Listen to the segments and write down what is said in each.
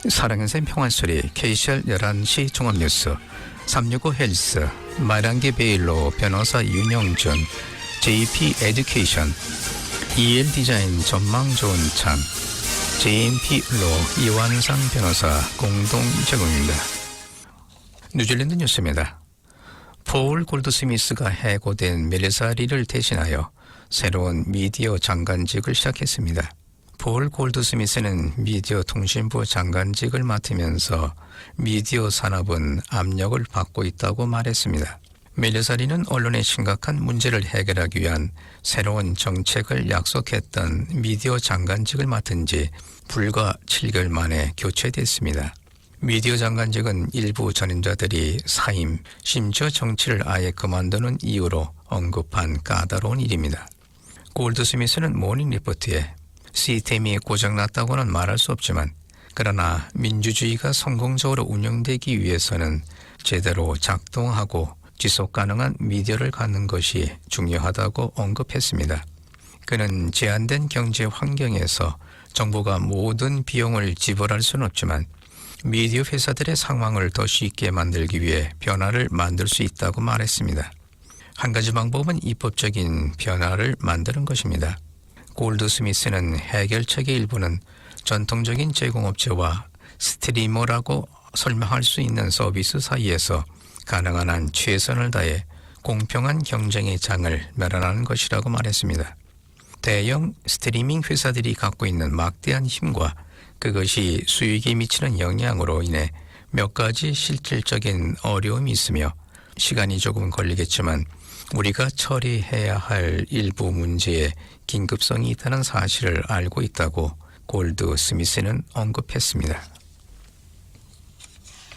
사랑의 평안소리 KCR 11시 종합뉴스 365 헬스 말한기 베일로 변호사 윤영준 JP 에듀케이션 EL 디자인 전망 좋은 참 JMP로 이완상 변호사 공동 제공입니다. 뉴질랜드 뉴스입니다. 폴 골드스미스가 해고된 멜리사 리를 대신하여 새로운 미디어 장관직을 시작했습니다. 폴 골드스미스는 미디어 통신부 장관직을 맡으면서 미디어 산업은 압력을 받고 있다고 말했습니다. 멜리사 리는 언론의 심각한 문제를 해결하기 위한 새로운 정책을 약속했던 미디어 장관직을 맡은 지 불과 7개월 만에 교체됐습니다. 미디어 장관직은 일부 전임자들이 사임, 심지어 정치를 아예 그만두는 이유로 언급한 까다로운 일입니다. 골드스미스는 모닝 리포트에 시스템이 고장났다고는 말할 수 없지만 그러나 민주주의가 성공적으로 운영되기 위해서는 제대로 작동하고 지속 가능한 미디어를 갖는 것이 중요하다고 언급했습니다. 그는 제한된 경제 환경에서 정부가 모든 비용을 지불할 수는 없지만 미디어 회사들의 상황을 더 쉽게 만들기 위해 변화를 만들 수 있다고 말했습니다. 한 가지 방법은 입법적인 변화를 만드는 것입니다. 골드스미스는 해결책의 일부는 전통적인 제공업체와 스트리머라고 설명할 수 있는 서비스 사이에서 가능한 한 최선을 다해 공평한 경쟁의 장을 마련하는 것이라고 말했습니다. 대형 스트리밍 회사들이 갖고 있는 막대한 힘과 그것이 수익에 미치는 영향으로 인해 몇 가지 실질적인 어려움이 있으며 시간이 조금 걸리겠지만 우리가 처리해야 할 일부 문제에 긴급성이 있다는 사실을 알고 있다고 골드 스미스는 언급했습니다.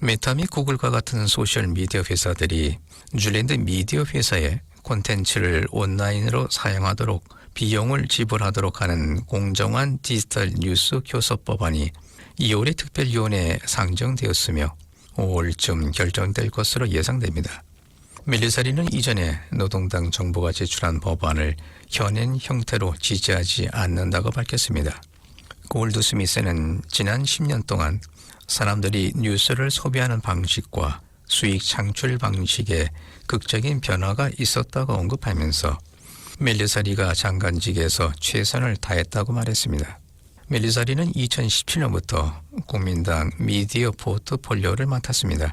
메타 및 구글과 같은 소셜미디어 회사들이 뉴질랜드 미디어 회사에 콘텐츠를 온라인으로 사용하도록 비용을 지불하도록 하는 공정한 디지털 뉴스 교섭 법안이 2월에 특별위원회에 상정되었으며 5월쯤 결정될 것으로 예상됩니다. 멜리사 리는 이전에 노동당 정부가 제출한 법안을 현행 형태로 지지하지 않는다고 밝혔습니다. 골드스미스는 지난 10년 동안 사람들이 뉴스를 소비하는 방식과 수익 창출 방식에 극적인 변화가 있었다고 언급하면서 멜리사 리가 장관직에서 최선을 다했다고 말했습니다. 멜리사 리는 2017년부터 국민당 미디어 포트폴리오를 맡았습니다.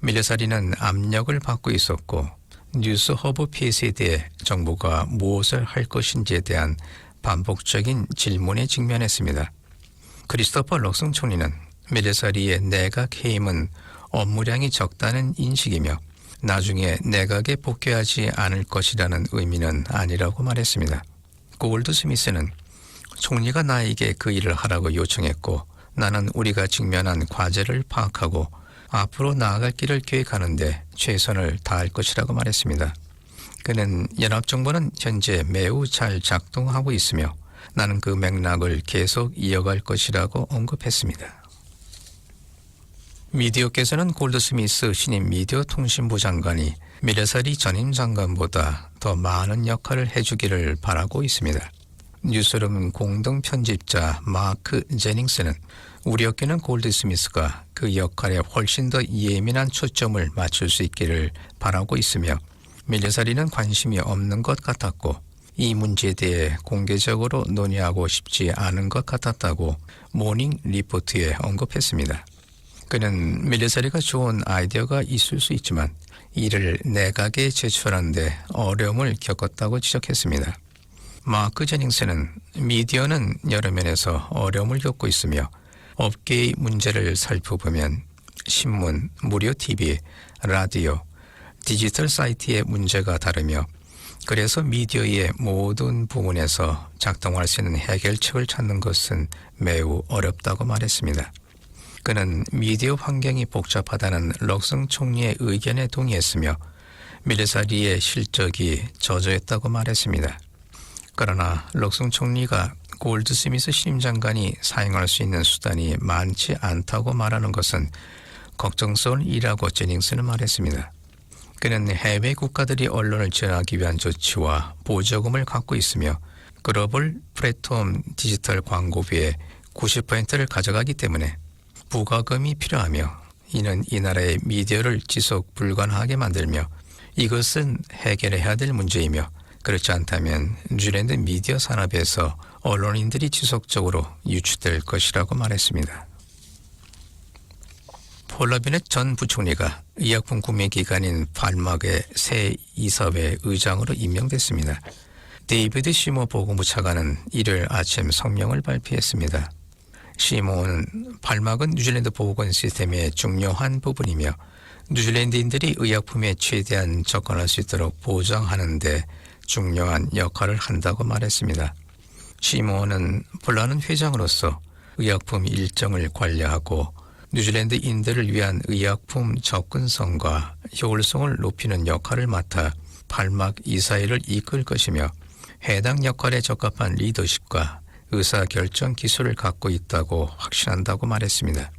멜리사 리는 압력을 받고 있었고 뉴스 허브 폐쇄에 대해 정부가 무엇을 할 것인지에 대한 반복적인 질문에 직면했습니다. 크리스토퍼 럭슨 총리는 멜리사 리의 내각 해임은 업무량이 적다는 인식이며 나중에 내각에 복귀하지 않을 것이라는 의미는 아니라고 말했습니다. 골드스미스는 총리가 나에게 그 일을 하라고 요청했고 나는 우리가 직면한 과제를 파악하고 앞으로 나아갈 길을 계획하는데 최선을 다할 것이라고 말했습니다. 그는 연합정부는 현재 매우 잘 작동하고 있으며 나는 그 맥락을 계속 이어갈 것이라고 언급했습니다. 미디어께서는 골드스미스 신임 미디어 통신부 장관이 멜리사 리 전임 장관보다 더 많은 역할을 해주기를 바라고 있습니다. 뉴스룸 공동 편집자 마크 제닝스는 우리 업계는 골드스미스가 그 역할에 훨씬 더 예민한 초점을 맞출 수 있기를 바라고 있으며 멜리사 리는 관심이 없는 것 같았고 이 문제에 대해 공개적으로 논의하고 싶지 않은 것 같았다고 모닝 리포트에 언급했습니다. 그는 멜리사 리가 좋은 아이디어가 있을 수 있지만 이를 내각에 제출하는 데 어려움을 겪었다고 지적했습니다. 마크 제닝스는 미디어는 여러 면에서 어려움을 겪고 있으며 업계의 문제를 살펴보면 신문, 무료 TV, 라디오, 디지털 사이트의 문제가 다르며 그래서 미디어의 모든 부분에서 작동할 수 있는 해결책을 찾는 것은 매우 어렵다고 말했습니다. 그는 미디어 환경이 복잡하다는 럭슨 총리의 의견에 동의했으며 멜리사 리의 실적이 저조했다고 말했습니다. 그러나 럭슨 총리가 골드스미스 신임 장관이 사용할 수 있는 수단이 많지 않다고 말하는 것은 걱정스러운 일이라고 제닝스는 말했습니다. 그는 해외 국가들이 언론을 지원하기 위한 조치와 보조금을 갖고 있으며 글로벌 플랫폼 디지털 광고비의 90%를 가져가기 때문에 부과금이 필요하며 이는 이 나라의 미디어를 지속 불가능하게 만들며 이것은 해결해야 될 문제이며 그렇지 않다면 뉴질랜드 미디어 산업에서 언론인들이 지속적으로 유출될 것이라고 말했습니다. 폴 라비넷 전 부총리가 의약품 구매 기관인 팔막의 새 이사회 의장으로 임명됐습니다. 데이비드 시모 보건부 차관은 일요일 아침 성명을 발표했습니다. 시모는 팔막은 뉴질랜드 보건 시스템의 중요한 부분이며 뉴질랜드인들이 의약품에 최대한 접근할 수 있도록 보장하는 데 중요한 역할을 한다고 말했습니다. 시모는 폴라는 회장으로서 의약품 일정을 관리하고 뉴질랜드인들을 위한 의약품 접근성과 효율성을 높이는 역할을 맡아 팔막 이사회를 이끌 것이며 해당 역할에 적합한 리더십과 의사결정 기술을 갖고 있다고 확신한다고 말했습니다.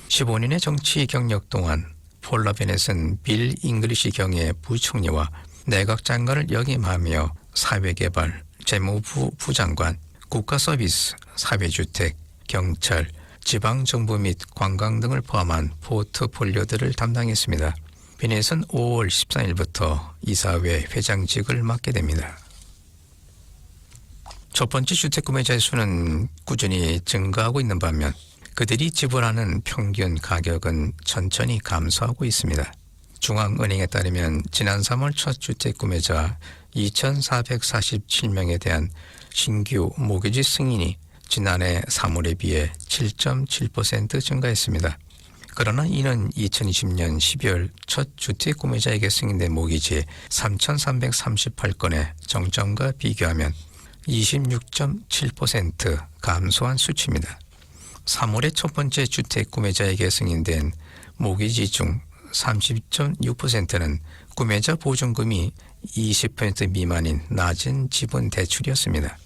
15년의 정치 경력 동안 폴 라비넷은 빌 잉글리시 경의 부총리와 내각장관을 역임하며 사회개발, 재무부 부장관, 국가서비스, 사회주택, 경찰, 지방정부 및 관광 등을 포함한 포트폴리오들을 담당했습니다. 비넷은 5월 13일부터 이사회 회장직을 맡게 됩니다. 첫 번째 주택 구매자의 수는 꾸준히 증가하고 있는 반면 그들이 지불하는 평균 가격은 천천히 감소하고 있습니다. 중앙은행에 따르면 지난 3월 첫 주택 구매자 2,447명에 대한 신규 모기지 승인이 지난해 3월에 비해 7.7% 증가했습니다. 그러나 이는 2020년 12월 첫 주택 구매자에게 승인된 모기지 3,338건의 정점과 비교하면 26.7% 감소한 수치입니다. 3월의 첫 번째 주택 구매자에게 승인된 모기지 중 30.6%는 구매자 보증금이 20% 미만인 낮은 지분 대출이었습니다.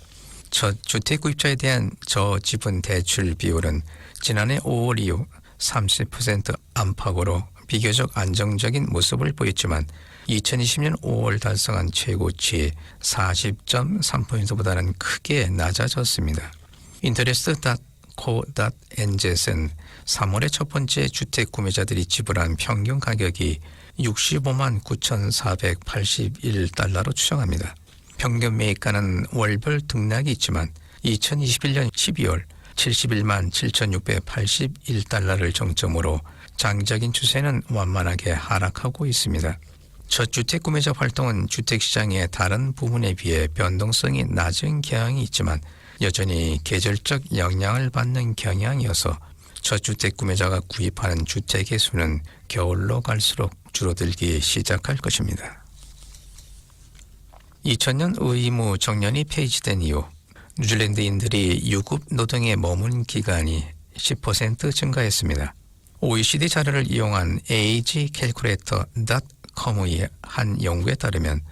첫 주택 구입자에 대한 저지분 대출 비율은 지난해 5월 이후 30% 안팎으로 비교적 안정적인 모습을 보였지만 2020년 5월 달성한 최고치 40.3%보다는 크게 낮아졌습니다. interest.co.nz는 3월의 첫 번째 주택 구매자들이 지불한 평균 가격이 65만 9,481달러로 추정합니다. 평균 매입가는 월별 등락이 있지만 2021년 12월 71만 7,681달러를 정점으로 장기적인 추세는 완만하게 하락하고 있습니다. 첫 주택 구매자 활동은 주택시장의 다른 부분에 비해 변동성이 낮은 경향이 있지만 여전히 계절적 영향을 받는 경향이어서 첫 주택 구매자가 구입하는 주택의 수는 겨울로 갈수록 줄어들기 시작할 것입니다. 2000년 의무 정년이 폐지된 이후 뉴질랜드인들이 유급 노동에 머문 기간이 10% 증가했습니다. OECD 자료를 이용한 agecalculator.com의 한 연구에 따르면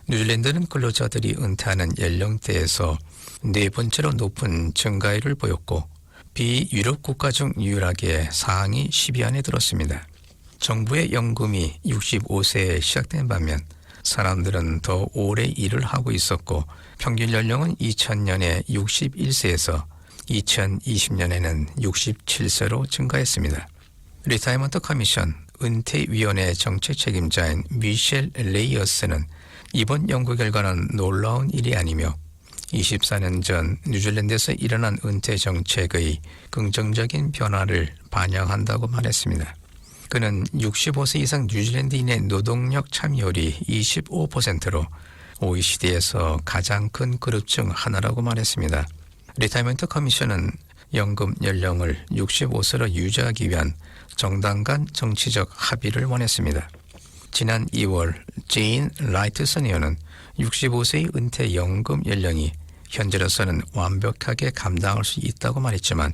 뉴질랜드는 근로자들이 은퇴하는 연령대에서 네 번째로 높은 증가율을 보였고 비유럽 국가 중 유일하게 상위 10위 안에 들었습니다. 정부의 연금이 65세에 시작된 반면 사람들은 더 오래 일을 하고 있었고 평균 연령은 2000년에 61세에서 2020년에는 67세로 증가했습니다. 리타이먼트 커미션 은퇴위원회 정책 책임자인 미셸 레이어스는 이번 연구 결과는 놀라운 일이 아니며 24년 전 뉴질랜드에서 일어난 은퇴 정책의 긍정적인 변화를 반영한다고 말했습니다. 그는 65세 이상 뉴질랜드인의 노동력 참여율이 25%로 OECD에서 가장 큰 그룹 중 하나라고 말했습니다. 리타이먼트 커미션은 연금 연령을 65세로 유지하기 위한 정당 간 정치적 합의를 원했습니다. 지난 2월 제인 라이트 서니어는 65세의 은퇴 연금 연령이 현재로서는 완벽하게 감당할 수 있다고 말했지만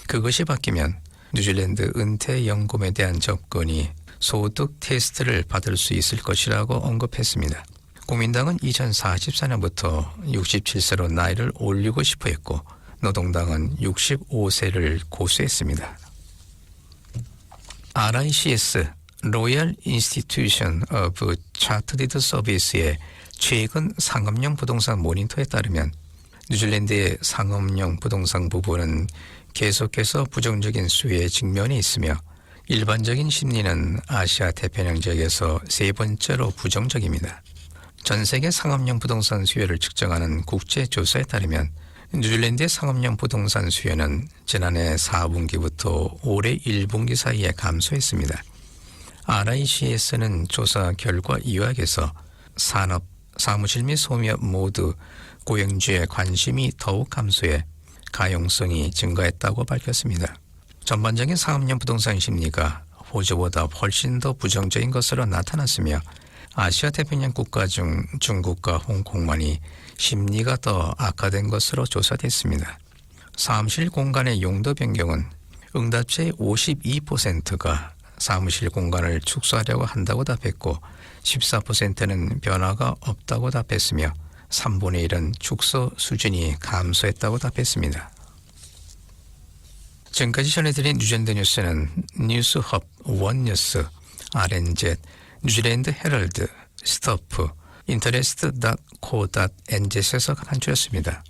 그것이 바뀌면 뉴질랜드 은퇴 연금에 대한 접근이 소득 테스트를 받을 수 있을 것이라고 언급했습니다. 국민당은 2044년부터 67세로 나이를 올리고 싶어 했고 노동당은 65세를 고수했습니다. RICS 로열 인스티튜션 오브 차트디드 서비스의 최근 상업용 부동산 모니터에 따르면 뉴질랜드의 상업용 부동산 부분은 계속해서 부정적인 수혜의 직면이 있으며 일반적인 심리는 아시아 태평양 지역에서 세 번째로 부정적입니다. 전 세계 상업용 부동산 수요를 측정하는 국제조사에 따르면 뉴질랜드의 상업용 부동산 수요는 지난해 4분기부터 올해 1분기 사이에 감소했습니다. RICS는 조사 결과 요약에서 산업, 사무실 및 소미업 모두 고용주의 관심이 더욱 감소해 가용성이 증가했다고 밝혔습니다. 전반적인 상업용 부동산 심리가 호주보다 훨씬 더 부정적인 것으로 나타났으며 아시아 태평양 국가 중 중국과 홍콩만이 심리가 더 악화된 것으로 조사됐습니다. 사무실 공간의 용도 변경은 응답자의 52%가 사무실 공간을 축소하려고 한다고 답했고 14%는 변화가 없다고 답했으며 3분의 1은 축소 수준이 감소했다고 답했습니다. 지금까지 전해드린 뉴질랜드 뉴스는 뉴스헙, 원뉴스, RNZ, 뉴질랜드 헤럴드, 스토프, interest.co.nz에서 간추렸습니다.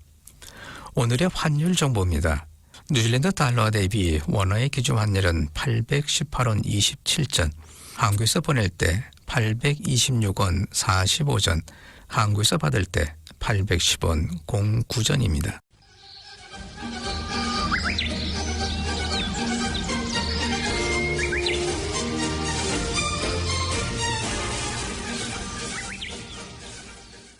오늘의 환율 정보입니다. 뉴질랜드 달러 대비 원화의 기준 환율은 818원 27전, 한국에서 보낼 때 826원 45전, 한국에서 받을 때 810원 09전입니다.